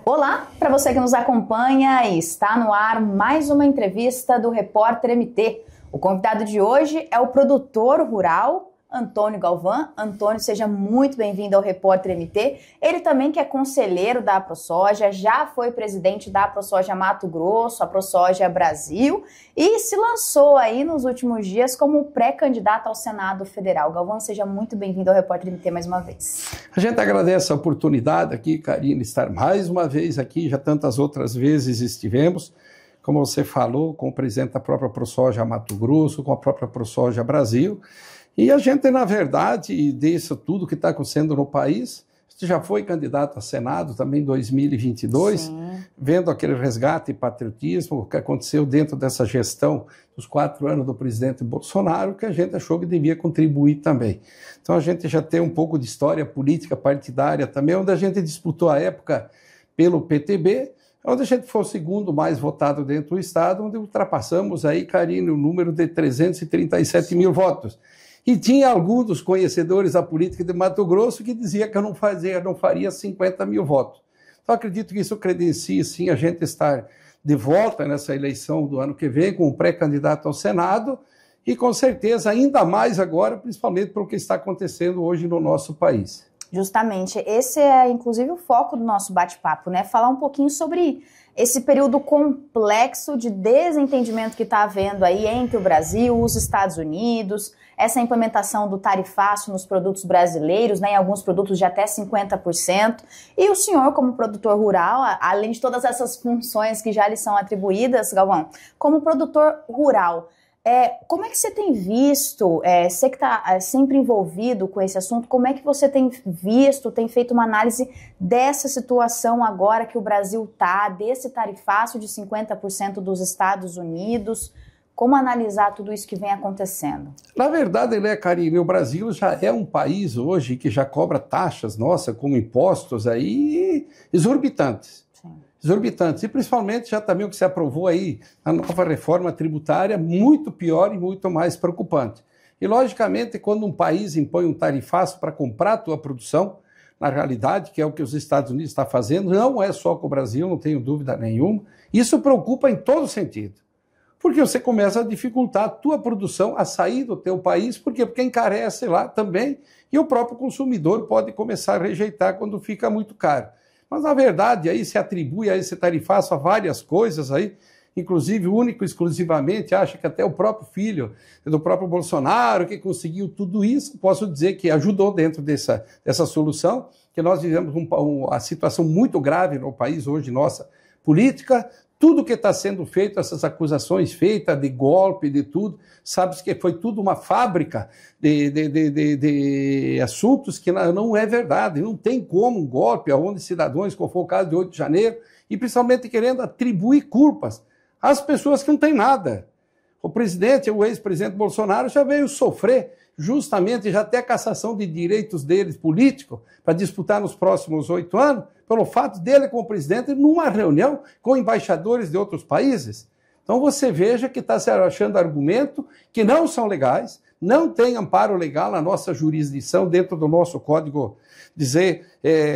Olá, para você que nos acompanha, está no ar mais uma entrevista do Repórter MT. O convidado de hoje é o produtor rural Antônio Galvão. Antônio, seja muito bem-vindo ao Repórter MT. Ele também que é conselheiro da AproSoja, já foi presidente da AproSoja Mato Grosso, AproSoja Brasil e se lançou aí nos últimos dias como pré-candidato ao Senado Federal. Galvão, seja muito bem-vindo ao Repórter MT mais uma vez. A gente agradece a oportunidade aqui, Karine, estar mais uma vez aqui, já tantas outras vezes estivemos, como você falou, com o presidente da própria AproSoja Mato Grosso, com a própria AproSoja Brasil. E a gente, na verdade, disso tudo que está acontecendo no país, já foi candidato a Senado também em 2022, Sim. Vendo aquele resgate e patriotismo que aconteceu dentro dessa gestão dos 4 anos do presidente Bolsonaro, que a gente achou que devia contribuir também. Então a gente já tem um pouco de história política partidária também, onde a gente disputou a época pelo PTB, onde a gente foi o segundo mais votado dentro do estado, onde ultrapassamos aí, Karine, o número de 337 mil votos. E tinha alguns dos conhecedores da política de Mato Grosso que dizia que eu não faria 50 mil votos. Então, acredito que isso credencia, sim, a gente estar de volta nessa eleição do ano que vem, com um pré-candidato ao Senado, e com certeza ainda mais agora, principalmente pelo que está acontecendo hoje no nosso país. Justamente, esse é inclusive o foco do nosso bate-papo, né? Falar um pouquinho sobre esse período complexo de desentendimento que está havendo aí entre o Brasil, os Estados Unidos, essa implementação do tarifaço nos produtos brasileiros, né, em alguns produtos de até 50%. E o senhor, como produtor rural, além de todas essas funções que já lhe são atribuídas, Galvão, como produtor rural, como é que você tem visto, você que está sempre envolvido com esse assunto, como é que você tem visto, tem feito uma análise dessa situação agora que o Brasil está, desse tarifaço de 50% dos Estados Unidos? Como analisar tudo isso que vem acontecendo? Na verdade, Karine, o Brasil já é um país hoje que já cobra taxas, como impostos aí exorbitantes. Exorbitantes, e principalmente já também o que se aprovou aí, a nova reforma tributária, muito pior e muito mais preocupante. E, logicamente, quando um país impõe um tarifaço para comprar a tua produção, na realidade, que é o que os Estados Unidos estão fazendo, não é só com o Brasil, não tenho dúvida nenhuma, isso preocupa em todo sentido. Porque você começa a dificultar a tua produção a sair do teu país, porque encarece lá também, e o próprio consumidor pode começar a rejeitar quando fica muito caro. Mas, na verdade, aí se atribui a esse tarifaço a várias coisas aí, inclusive, único, exclusivamente, acha que até o próprio filho do próprio Bolsonaro que conseguiu tudo isso, posso dizer que ajudou dentro dessa solução, que nós vivemos uma situação muito grave no país hoje, nossa política. Tudo que está sendo feito, essas acusações feitas de golpe, de tudo, sabe-se que foi tudo uma fábrica de assuntos que não é verdade. Não tem como um golpe onde cidadãos, como foi o caso de 8 de janeiro, e principalmente querendo atribuir culpas às pessoas que não têm nada. O presidente, o ex-presidente Bolsonaro já veio sofrer justamente já até a cassação de direitos deles políticos para disputar nos próximos 8 anos, pelo fato dele como presidente numa reunião com embaixadores de outros países. Então você veja que está se achando argumentos que não são legais, não tem amparo legal na nossa jurisdição, dentro do nosso Código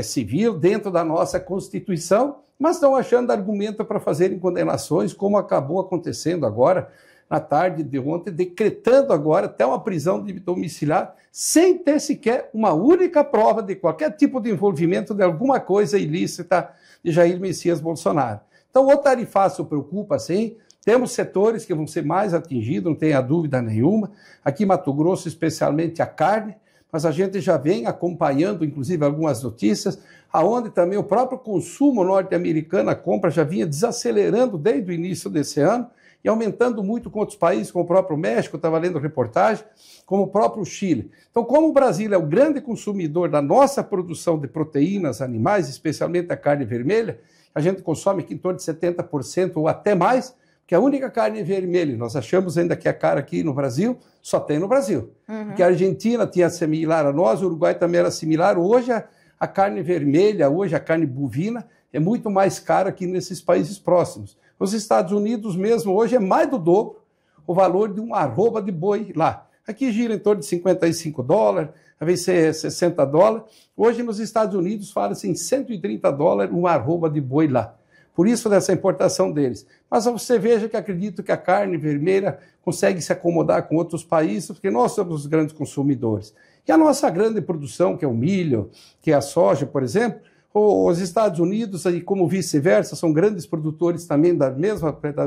Civil, dentro da nossa Constituição, mas estão achando argumento para fazerem condenações, como acabou acontecendo agora, na tarde de ontem, decretando agora até uma prisão domiciliar, sem ter sequer uma única prova de qualquer tipo de envolvimento de alguma coisa ilícita de Jair Messias Bolsonaro. Então, o tarifaço preocupa, sim. Temos setores que vão ser mais atingidos, não tenha dúvida nenhuma. Aqui em Mato Grosso, especialmente a carne, mas a gente já vem acompanhando, inclusive, algumas notícias, aonde também o próprio consumo norte-americano, a compra já vinha desacelerando desde o início desse ano, e aumentando muito com outros países, como o próprio México, estava lendo reportagem, como o próprio Chile. Então, como o Brasil é o grande consumidor da nossa produção de proteínas animais, especialmente a carne vermelha, a gente consome aqui em torno de 70% ou até mais, porque a única carne vermelha, nós achamos ainda que a cara aqui no Brasil, só tem no Brasil. Porque a Argentina tinha similar a nós, o Uruguai também era similar. Hoje a carne vermelha, hoje a carne bovina, é muito mais cara que nesses países próximos. Os Estados Unidos mesmo hoje é mais do dobro o valor de uma arroba de boi lá. Aqui gira em torno de $55, às vezes $60. Hoje nos Estados Unidos fala-se em $130 uma arroba de boi lá. Por isso dessa importação deles. Mas você veja que acredito que a carne vermelha consegue se acomodar com outros países, porque nós somos os grandes consumidores. E a nossa grande produção, que é o milho, que é a soja, por exemplo, os Estados Unidos, e como vice-versa, são grandes produtores também das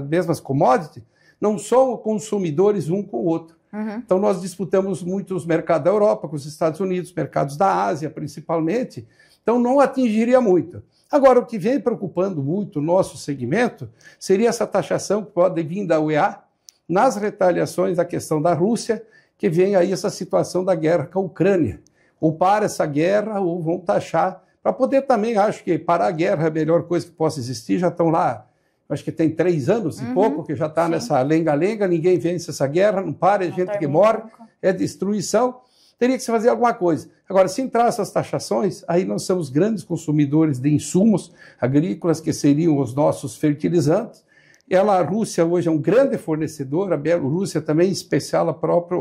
mesmas commodities, não são consumidores um com o outro. Então nós disputamos muito os mercados da Europa com os Estados Unidos, mercados da Ásia principalmente, então não atingiria muito. Agora, o que vem preocupando muito o nosso segmento seria essa taxação que pode vir da UEA nas retaliações da questão da Rússia, que vem aí essa situação da guerra com a Ucrânia. Ou para essa guerra, ou vão taxar, para poder também, acho que parar a guerra é a melhor coisa que possa existir, já estão lá, acho que tem 3 anos e pouco, que já está nessa lenga-lenga, ninguém vence essa guerra, não para, é gente que morre, é destruição. Teria que se fazer alguma coisa. Agora, se entrar essas taxações, aí nós somos grandes consumidores de insumos agrícolas, que seriam os nossos fertilizantes. A Rússia hoje é um grande fornecedor, a Bielorrússia também, em especial a própria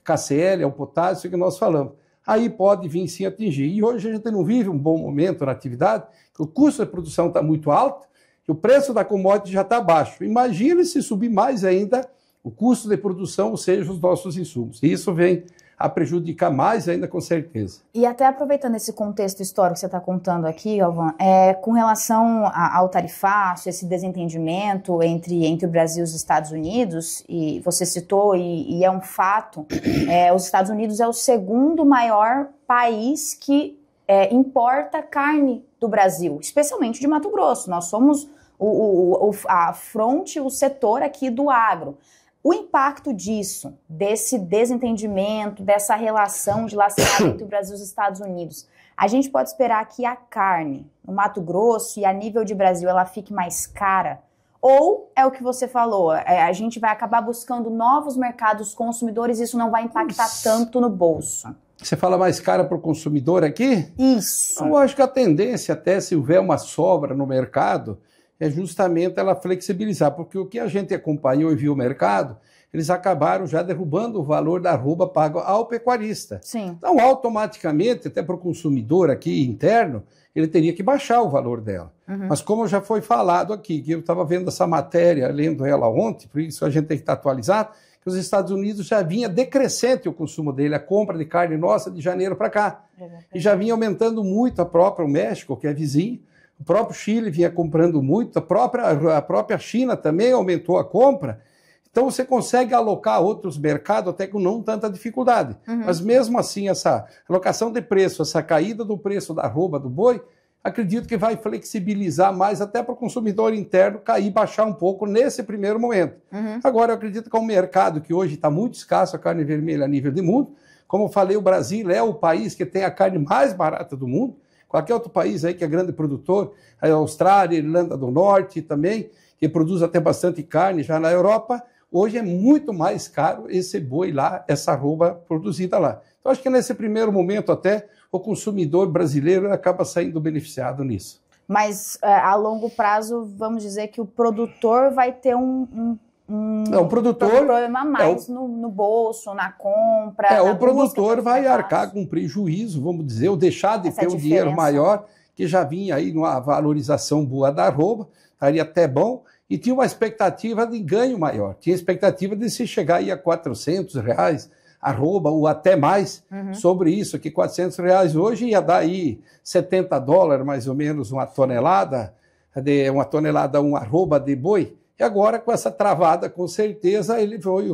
KCl, é o potássio que nós falamos. Aí pode vir sim atingir. E hoje a gente não vive um bom momento na atividade, que o custo de produção está muito alto, que o preço da commodity já está baixo. Imagine se subir mais ainda o custo de produção, ou seja, os nossos insumos. E isso vem a prejudicar mais ainda, com certeza. E até aproveitando esse contexto histórico que você está contando aqui, Galvão, com relação ao tarifaço, esse desentendimento entre o Brasil e os Estados Unidos, e você citou, e é um fato, os Estados Unidos é o segundo maior país que importa carne do Brasil, especialmente de Mato Grosso. Nós somos a fronte, o setor aqui do agro. O impacto disso, desse desentendimento, dessa relação dilacerada entre o Brasil e os Estados Unidos, a gente pode esperar que a carne no Mato Grosso e a nível de Brasil ela fique mais cara? Ou é o que você falou, a gente vai acabar buscando novos mercados consumidores e isso não vai impactar tanto no bolso? Você fala mais cara para o consumidor aqui? Isso. Eu acho que a tendência, até se houver uma sobra no mercado, é justamente ela flexibilizar, porque o que a gente acompanhou e viu o mercado, eles acabaram já derrubando o valor da arroba pago ao pecuarista. Sim. Então, automaticamente, até para o consumidor aqui interno, ele teria que baixar o valor dela. Mas como já foi falado aqui, que eu estava vendo essa matéria, lendo ela ontem, por isso a gente tem que estar atualizado, que os Estados Unidos já vinha decrescente o consumo dele, a compra de carne nossa de janeiro para cá. E já vinha aumentando muito o México, que é vizinho, o próprio Chile vinha comprando muito, a própria China também aumentou a compra. Então você consegue alocar outros mercados até com não tanta dificuldade. Mas mesmo assim, essa alocação de preço, essa caída do preço da arroba do boi, acredito que vai flexibilizar mais até para o consumidor interno cair, baixar um pouco nesse primeiro momento. Agora, eu acredito que é um mercado que hoje está muito escasso, a carne vermelha a nível de mundo. Como eu falei, o Brasil é o país que tem a carne mais barata do mundo. Qualquer outro país aí que é grande produtor, a Austrália, Irlanda do Norte também, que produz até bastante carne já na Europa, hoje é muito mais caro esse boi lá, essa arroba produzida lá. Então, acho que nesse primeiro momento até o consumidor brasileiro acaba saindo beneficiado nisso. Mas a longo prazo, vamos dizer que o produtor vai ter um problema a mais no bolso, na compra. O produtor vai arcar com prejuízo, vamos dizer, ou deixar de ter um dinheiro maior, que já vinha aí numa valorização boa da arroba, estaria até bom, e tinha uma expectativa de ganho maior. Tinha expectativa de se chegar aí a R$400, arroba, ou até mais, sobre isso, que R$400 hoje ia dar aí $70 mais ou menos uma tonelada, uma arroba de boi. E agora, com essa travada, com certeza,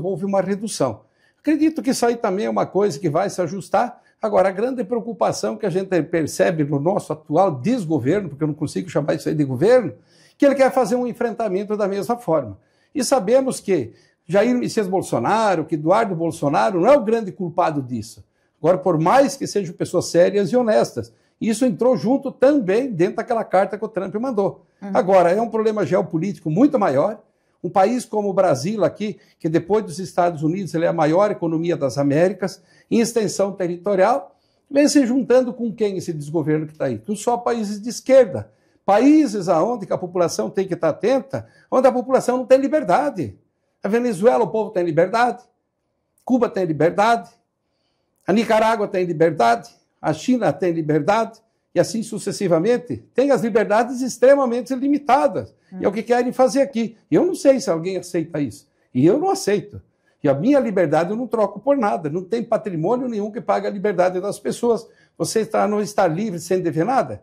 houve uma redução. Acredito que isso aí também é uma coisa que vai se ajustar. Agora, a grande preocupação que a gente percebe no nosso atual desgoverno, porque eu não consigo chamar isso aí de governo, que ele quer fazer um enfrentamento da mesma forma. E sabemos que Jair Messias Bolsonaro, que Eduardo Bolsonaro não é o grande culpado disso. Agora, por mais que sejam pessoas sérias e honestas, isso entrou junto também dentro daquela carta que o Trump mandou. Agora, é um problema geopolítico muito maior. Um país como o Brasil aqui, que depois dos Estados Unidos ele é a maior economia das Américas, em extensão territorial, vem se juntando com quem esse desgoverno que está aí? Com só países de esquerda. Países onde a população tem que estar atenta, onde a população não tem liberdade. A Venezuela, o povo tem liberdade. Cuba tem liberdade, a Nicarágua tem liberdade, a China tem liberdade, e assim sucessivamente. Tem as liberdades extremamente limitadas. E é o que querem fazer aqui. E eu não sei se alguém aceita isso. E eu não aceito. E a minha liberdade eu não troco por nada. Não tem patrimônio nenhum que pague a liberdade das pessoas. Você não está livre sem dever nada.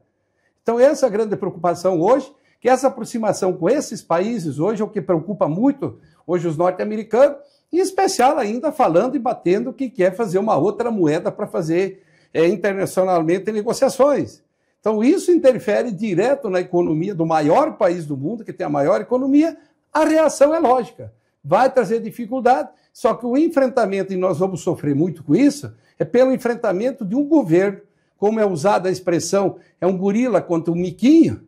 Então essa é a grande preocupação hoje, que essa aproximação com esses países hoje é o que preocupa muito hoje os norte-americanos, em especial ainda falando e batendo que quer fazer uma outra moeda para fazer internacionalmente negociações. Então isso interfere direto na economia do maior país do mundo, que tem a maior economia. A reação é lógica, vai trazer dificuldade, só que o enfrentamento, e nós vamos sofrer muito com isso, é pelo enfrentamento de um governo, como é usada a expressão, é um gorila contra um miquinho,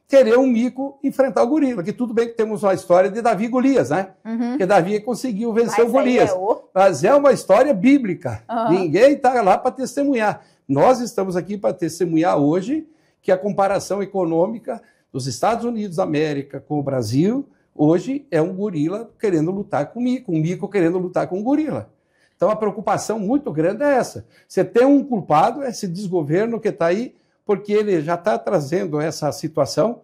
querer um mico enfrentar o gorila, que tudo bem que temos uma história de Davi e Golias, né? Porque Davi conseguiu vencer o Golias. Mas é uma história bíblica. Ninguém está lá para testemunhar. Nós estamos aqui para testemunhar hoje que a comparação econômica dos Estados Unidos da América com o Brasil, hoje é um gorila querendo lutar com um mico querendo lutar com um gorila. Então a preocupação muito grande é essa. Você tem um culpado, esse desgoverno que está aí, porque ele já está trazendo essa situação.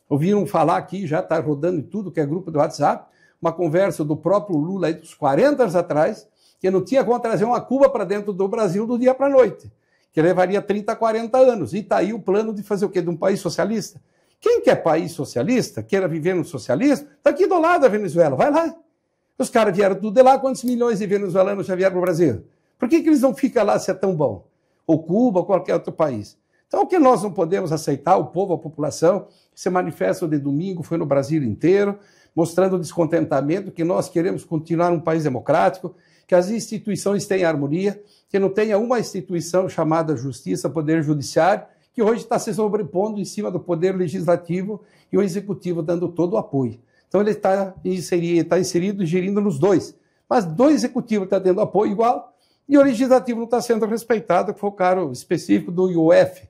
Ouviram falar aqui, já está rodando em tudo que é grupo do WhatsApp, uma conversa do próprio Lula aí dos 40 anos atrás, que não tinha como trazer uma Cuba para dentro do Brasil do dia para a noite, que levaria 30, 40 anos. E está aí o plano de fazer o quê? De um país socialista? Quem quer país socialista, queira viver no socialismo, está aqui do lado da Venezuela, vai lá. Os caras vieram tudo de lá, quantos milhões de venezuelanos já vieram para o Brasil? Por que eles não ficam lá se é tão bom? Ou Cuba, ou qualquer outro país. Então, o que nós não podemos aceitar, o povo, a população, esse manifesto de domingo foi no Brasil inteiro, mostrando o descontentamento, que nós queremos continuar um país democrático, que as instituições tenham harmonia, que não tenha uma instituição chamada Justiça, Poder Judiciário, que hoje está se sobrepondo em cima do Poder Legislativo e o Executivo dando todo o apoio. Então, ele está inserido e gerindo nos dois. Mas do Executivo está tendo apoio igual e o Legislativo não está sendo respeitado, que foi o caso específico do IOF.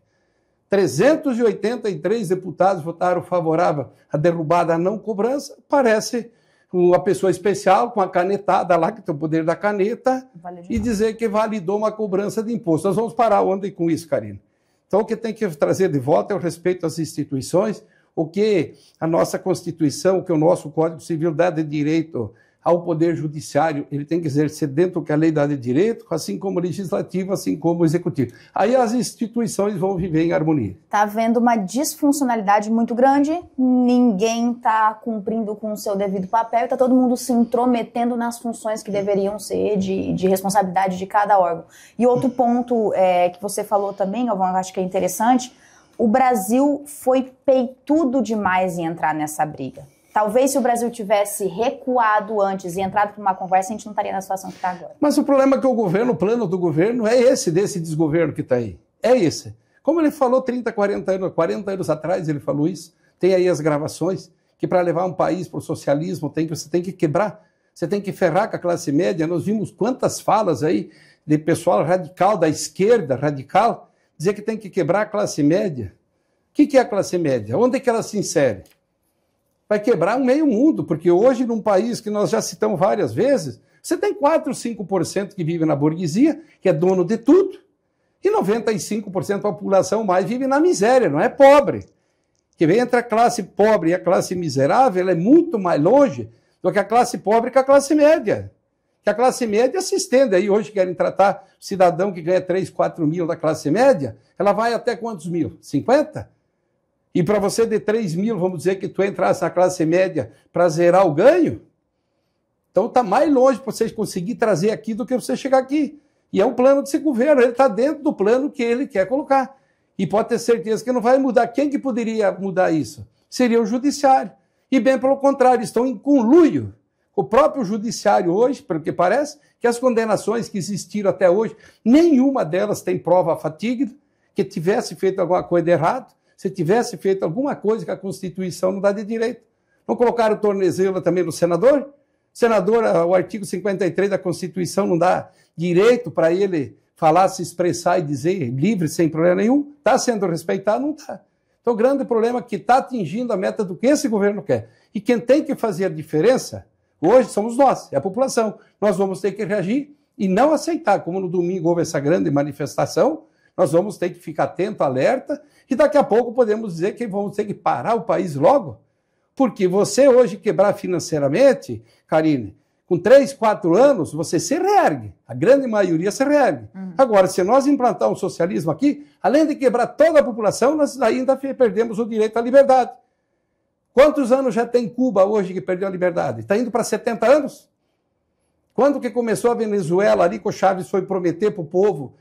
383 deputados votaram favorável à derrubada à não cobrança. Parece uma pessoa especial com a canetada lá, que tem o poder da caneta, e dizer que validou uma cobrança de imposto. Nós vamos parar onde com isso, Karina? Então, o que tem que trazer de volta é o respeito às instituições, o que a nossa Constituição, o que o nosso Código Civil dá de direito ao Poder Judiciário, ele tem que exercer dentro do que a lei dá de direito, assim como o Legislativo, assim como o Executivo. Aí as instituições vão viver em harmonia. Está havendo uma disfuncionalidade muito grande, ninguém está cumprindo com o seu devido papel, está todo mundo se intrometendo nas funções que deveriam ser de responsabilidade de cada órgão. E outro ponto que você falou também, Galvão, eu acho que é interessante, o Brasil foi peitudo demais em entrar nessa briga. Talvez se o Brasil tivesse recuado antes e entrado para uma conversa, a gente não estaria na situação que está agora. Mas o problema é que o plano do governo é esse, desse desgoverno que está aí. É esse. Como ele falou 30, 40 anos atrás, ele falou isso. Tem aí as gravações, que para levar um país para o socialismo, você tem que quebrar, você tem que ferrar com a classe média. Nós vimos quantas falas aí de pessoal radical, da esquerda radical, dizer que tem que quebrar a classe média. O que é a classe média? Onde é que ela se insere? Vai quebrar um meio mundo, porque hoje, num país que nós já citamos várias vezes, você tem 4, 5% que vive na burguesia, que é dono de tudo, e 95% da população mais vive na miséria, não é pobre. Que vem entre a classe pobre e a classe miserável, ela é muito mais longe do que a classe pobre com a classe média. Que a classe média se estende aí, hoje querem tratar o cidadão que ganha 3, 4 mil da classe média, ela vai até quantos mil? 50? E para você de 3 mil, vamos dizer que tu entrasse na classe média para zerar o ganho, então está mais longe para vocês conseguir trazer aqui do que você chegar aqui. E é um plano desse governo, ele está dentro do plano que ele quer colocar. E pode ter certeza que não vai mudar. Quem que poderia mudar isso? Seria o judiciário. E bem pelo contrário, estão em conluio com o próprio judiciário hoje, pelo que parece, que as condenações que existiram até hoje, nenhuma delas tem prova fatídica que tivesse feito alguma coisa errada. Se tivesse feito alguma coisa que a Constituição não dá de direito. Não colocaram o tornezelo também no senador? Senador, o artigo 53 da Constituição não dá direito para ele falar, se expressar e dizer livre, sem problema nenhum? Está sendo respeitado? Não está. Então o grande problema é que está atingindo a meta do que esse governo quer. E quem tem que fazer a diferença, hoje, somos nós, é a população. Nós vamos ter que reagir e não aceitar, como no domingo houve essa grande manifestação, nós vamos ter que ficar atento, alerta, e daqui a pouco podemos dizer que vamos ter que parar o país logo, porque você hoje quebrar financeiramente, Karine, com 3, 4 anos, você se reergue, a grande maioria se reergue. Agora, se nós implantar um socialismo aqui, além de quebrar toda a população, nós ainda perdemos o direito à liberdade. Quantos anos já tem Cuba hoje que perdeu a liberdade? Está indo para 70 anos? Quando que começou a Venezuela, ali que o Chávez foi prometer para o povo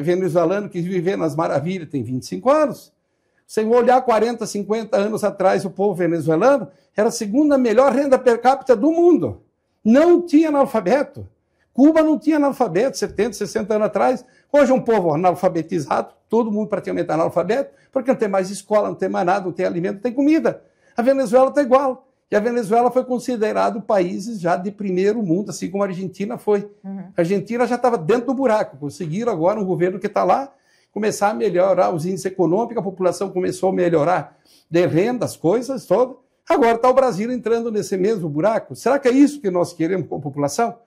venezuelano que viver nas maravilhas? Tem 25 anos. Se você olhar 40, 50 anos atrás, o povo venezuelano era a segunda melhor renda per capita do mundo. Não tinha analfabeto. Cuba não tinha analfabeto 70, 60 anos atrás. Hoje é um povo analfabetizado, todo mundo praticamente é analfabeto, porque não tem mais escola, não tem mais nada, não tem alimento, não tem comida. A Venezuela está igual. E a Venezuela foi considerado países já de primeiro mundo, assim como a Argentina foi. A Argentina já estava dentro do buraco. Conseguiram agora um governo que está lá começar a melhorar os índices econômicos, a população começou a melhorar de renda, as coisas todas. Agora está o Brasil entrando nesse mesmo buraco. Será que é isso que nós queremos com a população?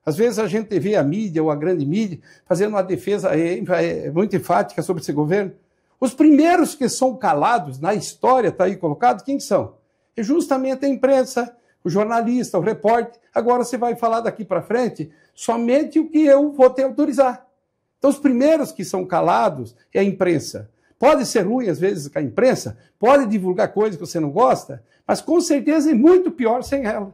Às vezes a gente vê a mídia ou a grande mídia fazendo uma defesa muito enfática sobre esse governo. Os primeiros que são calados na história, está aí colocado, quem são? É justamente a imprensa, o jornalista, o repórter. Agora você vai falar daqui para frente somente o que eu vou te autorizar. Então os primeiros que são calados é a imprensa. Pode ser ruim às vezes com a imprensa, pode divulgar coisas que você não gosta, mas com certeza é muito pior sem ela.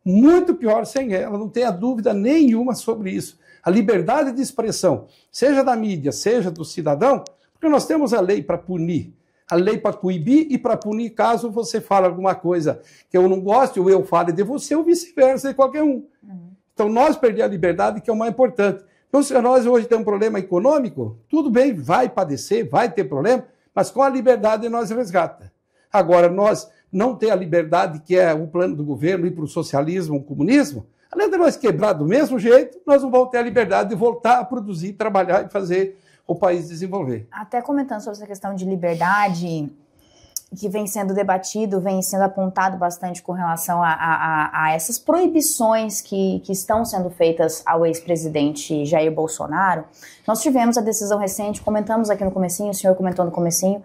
Muito pior sem ela, não tenha dúvida nenhuma sobre isso. A liberdade de expressão, seja da mídia, seja do cidadão, porque nós temos a lei para punir, a lei para coibir e para punir caso você fale alguma coisa que eu não goste, ou eu fale de você, ou vice-versa, de qualquer um. Então nós perdemos a liberdade, que é o mais importante. Então se nós hoje temos um problema econômico, tudo bem, vai padecer, vai ter problema, mas com a liberdade nós resgata. Agora, nós não ter a liberdade, que é o plano do governo, ir para o socialismo, o comunismo, além de nós quebrar do mesmo jeito, nós não vamos ter a liberdade de voltar a produzir, trabalhar e fazer o país desenvolver. Até comentando sobre essa questão de liberdade, que vem sendo debatido, vem sendo apontado bastante com relação a essas proibições que estão sendo feitas ao ex-presidente Jair Bolsonaro. Nós tivemos a decisão recente, comentamos aqui no comecinho, o senhor comentou no comecinho,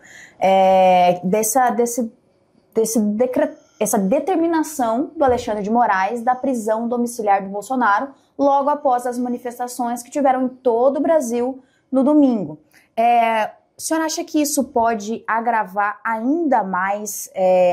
essa determinação do Alexandre de Moraes da prisão domiciliar do Bolsonaro logo após as manifestações que tiveram em todo o Brasil no domingo. O senhor acha que isso pode agravar ainda mais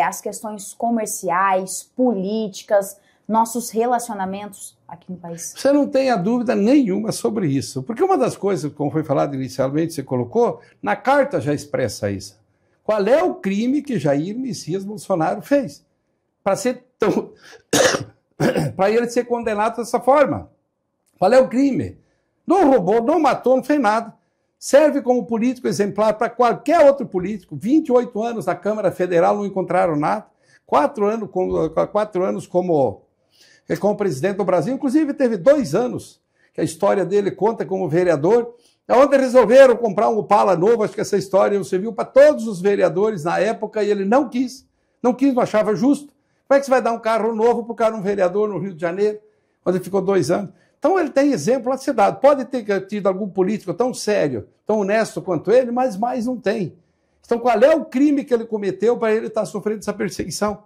as questões comerciais, políticas, nossos relacionamentos aqui no país? Você não tenha dúvida nenhuma sobre isso, porque uma das coisas, como foi falado inicialmente, você colocou, na carta já expressa isso. Qual é o crime que Jair Messias Bolsonaro fez? Para ele ser condenado dessa forma. Qual é o crime? Não roubou, não matou, não fez nada. Serve como político exemplar para qualquer outro político. 28 anos na Câmara Federal, não encontraram nada. 4 anos como presidente do Brasil. Inclusive, teve 2 anos que a história dele conta como vereador. Onde resolveram comprar um Opala novo, acho que essa história serviu para todos os vereadores na época e ele não quis, não achava justo. Como é que você vai dar um carro novo para o cara, um vereador no Rio de Janeiro, onde ele ficou 2 anos? Então ele tem exemplo a ser dado. Pode ter tido algum político tão sério, tão honesto quanto ele, mas mais não tem. Então qual é o crime que ele cometeu para ele estar sofrendo essa perseguição?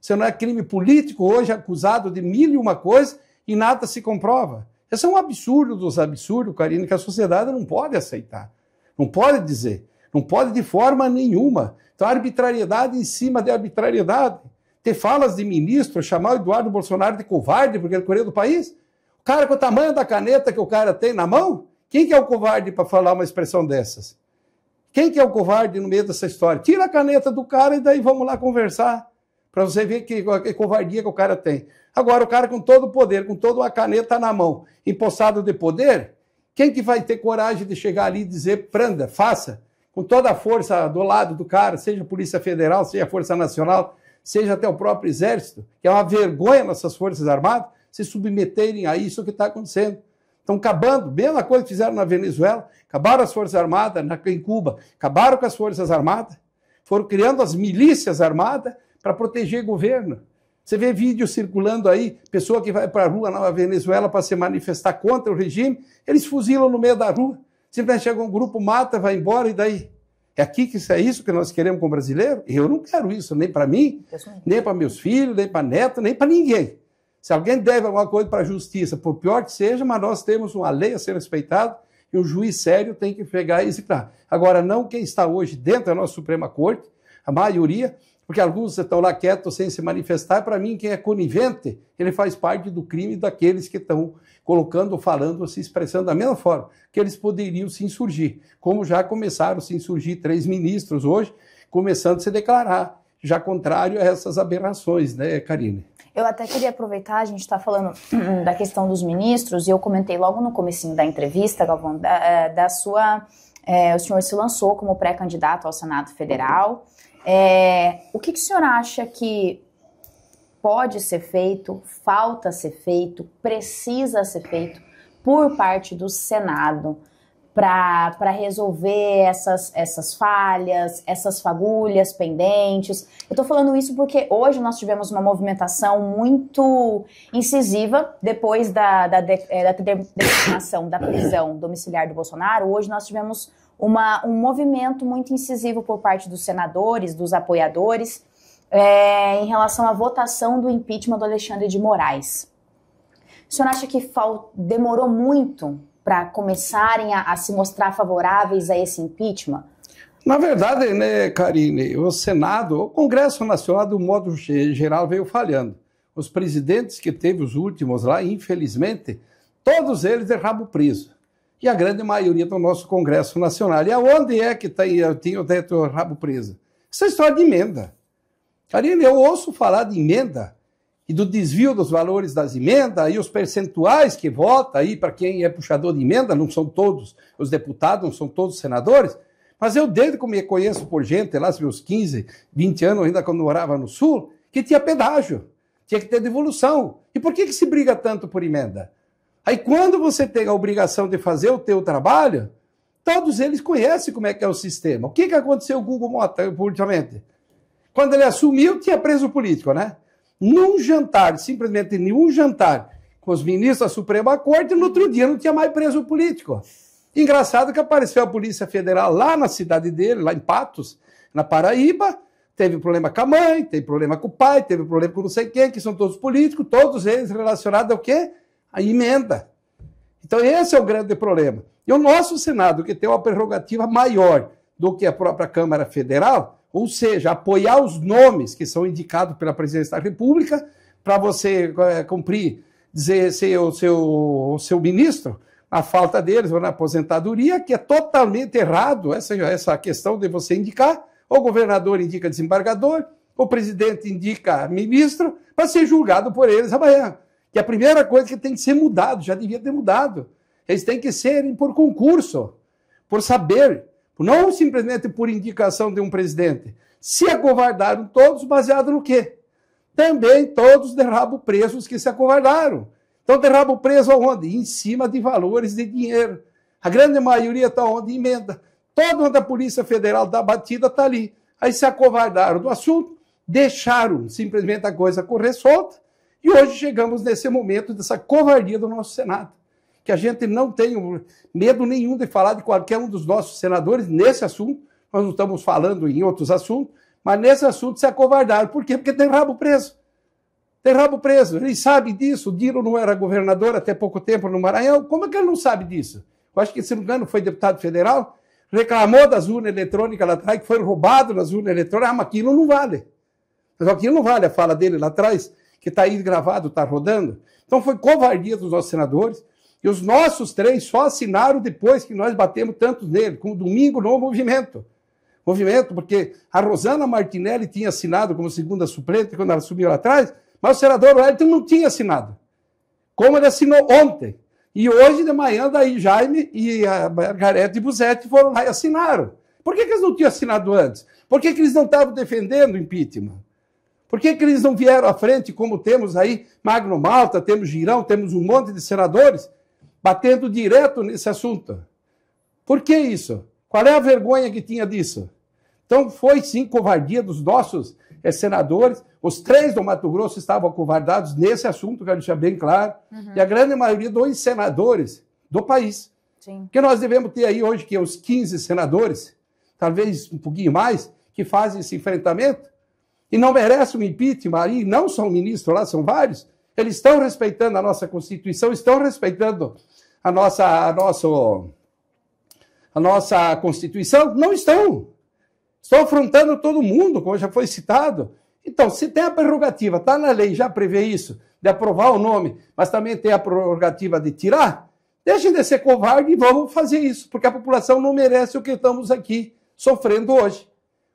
Se não é crime político, hoje acusado de 1001 coisa e nada se comprova. Esse é um absurdo dos absurdos, Karine, que a sociedade não pode aceitar. Não pode dizer. Não pode de forma nenhuma. Então, arbitrariedade em cima de arbitrariedade. Ter falas de ministro, chamar o Eduardo Bolsonaro de covarde porque ele correu do país. O cara com o tamanho da caneta que o cara tem na mão, quem que é o covarde para falar uma expressão dessas? Quem que é o covarde no meio dessa história? Tira a caneta do cara e daí vamos lá conversar, para você ver que covardia que o cara tem. Agora, o cara com todo o poder, com toda a caneta na mão, empossado de poder, quem que vai ter coragem de chegar ali e dizer, prenda, faça, com toda a força do lado do cara, seja a Polícia Federal, seja a Força Nacional, seja até o próprio Exército, que é uma vergonha nossas Forças Armadas, se submeterem a isso que está acontecendo. Estão acabando, mesma coisa que fizeram na Venezuela, acabaram as Forças Armadas em Cuba, acabaram com as Forças Armadas, foram criando as milícias armadas para proteger o governo. Você vê vídeo circulando aí, pessoa que vai para a rua na Venezuela para se manifestar contra o regime, eles fuzilam no meio da rua. Simplesmente chega um grupo, mata, vai embora e daí? É aqui que é isso que nós queremos com o brasileiro? Eu não quero isso, nem para mim, nem para meus filhos, nem para netos, nem para ninguém. Se alguém deve alguma coisa para a justiça, por pior que seja, mas nós temos uma lei a ser respeitada e um juiz sério tem que pegar e executar. Agora, não quem está hoje dentro da nossa Suprema Corte, a maioria, porque alguns estão lá quietos sem se manifestar, para mim, quem é conivente, ele faz parte do crime daqueles que estão colocando, falando, se expressando da mesma forma, que eles poderiam se insurgir, como já começaram a se insurgir 3 ministros hoje, começando a se declarar, já contrário a essas aberrações, né, Karine? Eu até queria aproveitar, a gente está falando da questão dos ministros, e eu comentei logo no comecinho da entrevista, Galvão, o senhor se lançou como pré-candidato ao Senado Federal. O que o senhor acha que pode ser feito, falta ser feito, precisa ser feito por parte do Senado para resolver essas falhas, essas fagulhas pendentes? Eu estou falando isso porque hoje nós tivemos uma movimentação muito incisiva depois da determinação da prisão domiciliar do Bolsonaro. Hoje nós tivemos um movimento muito incisivo por parte dos senadores, dos apoiadores, em relação à votação do impeachment do Alexandre de Moraes. O senhor acha que demorou muito para começarem a se mostrar favoráveis a esse impeachment? Na verdade, né, Karine, o Senado, o Congresso Nacional, do modo geral, veio falhando. Os presidentes que teve os últimos lá, infelizmente, todos eles de rabo preso. E a grande maioria do nosso Congresso Nacional. E aonde é que tinha o rabo preso? Essa história de emenda. Karine, eu ouço falar de emenda e do desvio dos valores das emendas e os percentuais que vota aí para quem é puxador de emenda, não são todos os deputados, não são todos os senadores, mas eu desde que me conheço por gente, lá meus 15, 20 anos, ainda quando morava no Sul, que tinha pedágio, tinha que ter devolução. E por que se briga tanto por emenda? Aí quando você tem a obrigação de fazer o teu trabalho, todos eles conhecem como é que é o sistema. O que aconteceu com o Hugo Mota ultimamente? Quando ele assumiu, tinha preso político, né? Num jantar, simplesmente nenhum jantar, com os ministros da Suprema Corte, no outro dia não tinha mais preso político. Engraçado que apareceu a Polícia Federal lá na cidade dele, lá em Patos, na Paraíba, teve problema com a mãe, teve problema com o pai, teve problema com não sei quem, que são todos políticos, todos eles relacionados ao quê? A emenda. Então esse é o grande problema. E o nosso Senado, que tem uma prerrogativa maior do que a própria Câmara Federal, ou seja, apoiar os nomes que são indicados pela Presidência da República para você cumprir, dizer ser o seu ministro, a falta deles ou na aposentadoria, que é totalmente errado essa questão de você indicar, o governador indica desembargador, o presidente indica ministro, para ser julgado por eles amanhã. Que a primeira coisa que tem que ser mudado, já devia ter mudado. Eles têm que serem por concurso, por saber, não simplesmente por indicação de um presidente. Se acovardaram todos, baseado no quê? Também todos de rabo presos que se acovardaram. Então, de rabo preso aonde? Em cima de valores de dinheiro. A grande maioria está onde? Emenda. Toda onde a Polícia Federal dá batida está ali. Aí se acovardaram do assunto, deixaram simplesmente a coisa correr solta, e hoje chegamos nesse momento dessa covardia do nosso Senado. Que a gente não tem medo nenhum de falar de qualquer um dos nossos senadores nesse assunto. Nós não estamos falando em outros assuntos, mas nesse assunto se acovardaram. Por quê? Porque tem rabo preso. Tem rabo preso. Eles sabem disso. O Dino não era governador até pouco tempo no Maranhão. Como é que ele não sabe disso? Eu acho que, se não me engano, foi deputado federal, reclamou das urnas eletrônicas lá atrás, que foram roubados nas urnas eletrônicas. Ah, mas aquilo não vale. Mas aquilo não vale a fala dele lá atrás, que está aí gravado, está rodando. Então foi covardia dos nossos senadores. E os nossos 3 só assinaram depois que nós batemos tanto nele, com o domingo no movimento. Movimento, porque a Rosana Martinelli tinha assinado como segunda suplente quando ela subiu lá atrás, mas o senador Wellington não tinha assinado. Como ele assinou ontem. E hoje de manhã, daí Jaime e a Margarete Busetti foram lá e assinaram. Por que eles não tinham assinado antes? Por que eles não estavam defendendo o impeachment? Por que eles não vieram à frente, como temos aí Magno Malta, temos Girão, temos um monte de senadores, batendo direto nesse assunto? Por que isso? Qual é a vergonha que tinha disso? Então foi sim covardia dos nossos senadores. Os 3 do Mato Grosso estavam acovardados nesse assunto, quero deixar bem claro, e a grande maioria dos senadores do país. Sim. Porque nós devemos ter aí hoje que uns 15 senadores, talvez um pouquinho mais, que fazem esse enfrentamento e não merecem um impeachment aí, não são ministros lá, são vários. Eles estão respeitando a nossa Constituição, estão respeitando a nossa Constituição? Não estão. Estão afrontando todo mundo, como já foi citado. Então, se tem a prerrogativa, está na lei, já prevê isso, de aprovar o nome, mas também tem a prerrogativa de tirar, deixem de ser covarde e vamos fazer isso, porque a população não merece o que estamos aqui sofrendo hoje.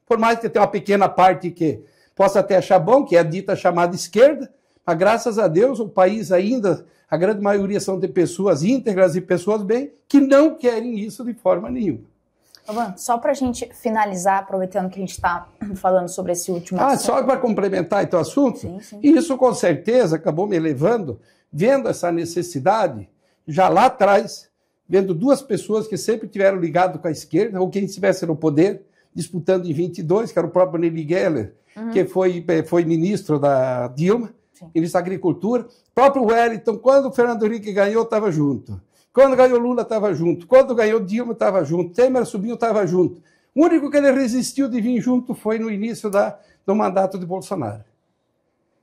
Por mais que tenha uma pequena parte que possa até achar bom, que é a dita chamada esquerda, mas graças a Deus o país ainda, a grande maioria são de pessoas íntegras e pessoas bem, que não querem isso de forma nenhuma. Galvão, só para a gente finalizar, aproveitando que a gente está falando sobre esse último assunto. Só para complementar então o assunto, sim, sim. Isso com certeza acabou me levando, vendo essa necessidade, já lá atrás, vendo 2 pessoas que sempre tiveram ligado com a esquerda, ou quem estivesse no poder, disputando em 22, que era o próprio Nelly Geller, que foi ministro da Dilma, ministro da Agricultura. O próprio Wellington, quando o Fernando Henrique ganhou, estava junto. Quando ganhou Lula, estava junto. Quando ganhou Dilma, estava junto. Temer subiu, estava junto. O único que ele resistiu de vir junto foi no início do mandato de Bolsonaro.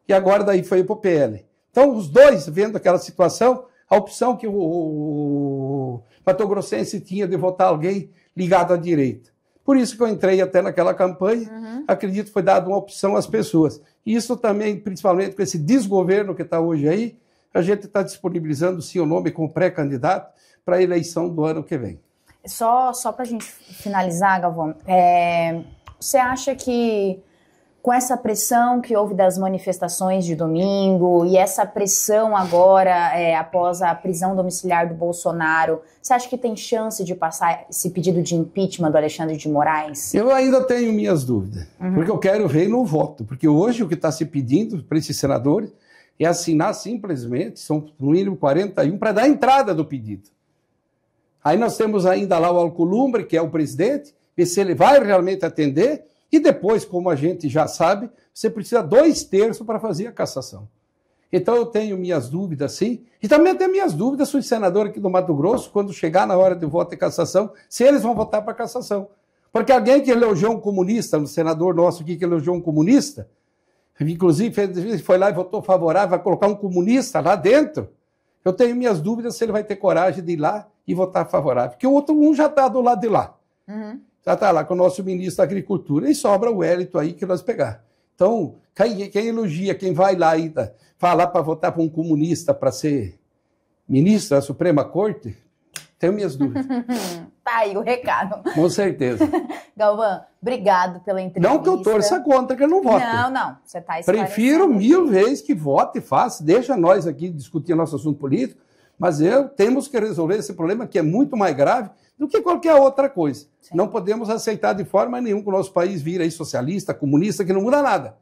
E agora daí foi para o PL. Então, os dois, vendo aquela situação, a opção que o matogrossense tinha de votar alguém ligado à direita. Por isso que eu entrei até naquela campanha, acredito que foi dada uma opção às pessoas. E isso também, principalmente com esse desgoverno que está hoje aí, a gente está disponibilizando sim o nome como pré-candidato para a eleição do ano que vem. Só para a gente finalizar, Galvão, você acha que com essa pressão que houve das manifestações de domingo e essa pressão agora após a prisão domiciliar do Bolsonaro, você acha que tem chance de passar esse pedido de impeachment do Alexandre de Moraes? Eu ainda tenho minhas dúvidas, porque eu quero ver no voto, porque hoje o que está se pedindo para esses senadores é assinar simplesmente, são no mínimo 41, para dar entrada do pedido. Aí nós temos ainda lá o Alcolumbre, que é o presidente, ver se ele vai realmente atender, e depois, como a gente já sabe, você precisa 2/3 para fazer a cassação. Então eu tenho minhas dúvidas, sim, e também tenho minhas dúvidas se os senadores aqui do Mato Grosso, quando chegar na hora de voto e cassação, se eles vão votar para cassação. Porque alguém que elogiou um comunista, um senador nosso aqui que elogiou um comunista, inclusive foi lá e votou favorável, vai colocar um comunista lá dentro, eu tenho minhas dúvidas se ele vai ter coragem de ir lá e votar favorável. Porque o outro já está do lado de lá. Já está lá com o nosso ministro da Agricultura. E sobra o Wellington aí que nós pegar. Então, quem elogia, quem vai lá ainda falar para votar para um comunista para ser ministro da Suprema Corte, tenho minhas dúvidas. Tá aí o recado. Com certeza. Galvão, obrigado pela entrevista. Não que eu torça contra que ele não vote. Não. Você está esclarecendo. Prefiro 1000 vezes que vote e faça. Deixa nós aqui discutir nosso assunto político, mas temos que resolver esse problema que é muito mais grave do que qualquer outra coisa. Sim. Não podemos aceitar de forma nenhuma que o nosso país vire aí socialista, comunista, que não muda nada.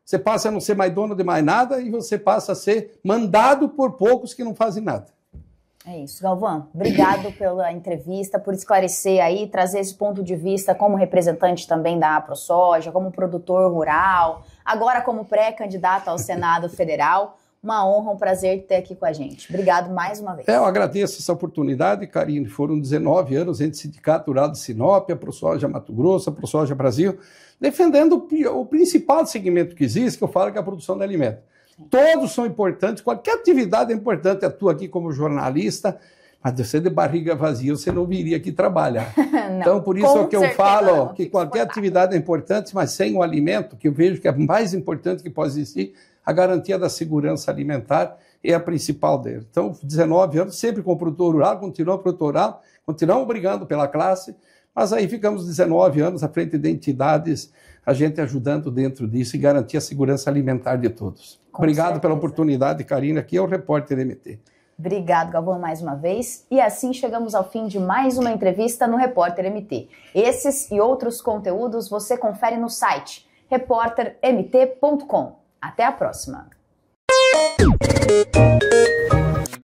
Você passa a não ser mais dono de mais nada e você passa a ser mandado por poucos que não fazem nada. É isso, Galvão. Obrigado pela entrevista, por esclarecer aí, trazer esse ponto de vista como representante também da AproSoja, como produtor rural, agora como pré-candidato ao Senado Federal. Uma honra, um prazer ter aqui com a gente. Obrigado mais uma vez. Eu agradeço essa oportunidade, Karine. Foram 19 anos entre Sindicato Rural de Sinop, a ProSoja Mato Grosso, a ProSoja Brasil, defendendo o principal segmento que existe, que eu falo que é a produção de alimentos. Todos são importantes, qualquer atividade é importante. Atua aqui como jornalista, mas você de barriga vazia, você não viria aqui trabalhar. Não, então, por isso é que eu falo que qualquer atividade é importante, mas sem o alimento, que eu vejo que é mais importante que pode existir, a garantia da segurança alimentar é a principal dele. Então, 19 anos, sempre com o produtor rural, continuamos brigando pela classe, mas aí ficamos 19 anos à frente de entidades, a gente ajudando dentro disso e garantir a segurança alimentar de todos. Obrigado pela oportunidade, Karina, aqui é o Repórter MT. Obrigado, Galvão, mais uma vez. E assim chegamos ao fim de mais uma entrevista no Repórter MT. Esses e outros conteúdos você confere no site repórtermt.com. Até a próxima!